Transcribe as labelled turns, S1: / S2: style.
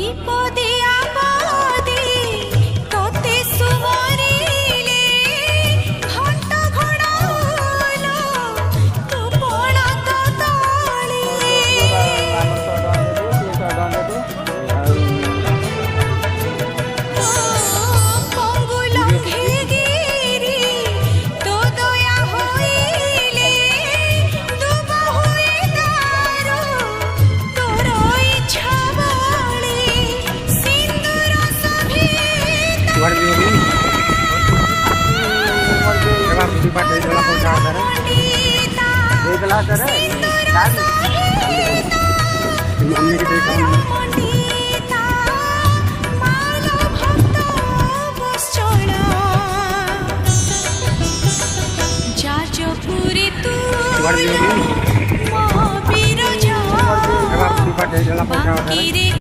S1: विपदे आपदे तोते सुमरिले घंट घड़ालो तू पड़त तले पंगुल घेगिरी तो दया होइले दुब हुए दारो तोर इच्छा बले सिंदूर सभेता पंडिता माल भक्त बश्चला जाजपुरी तू महावीर जा बाकी रे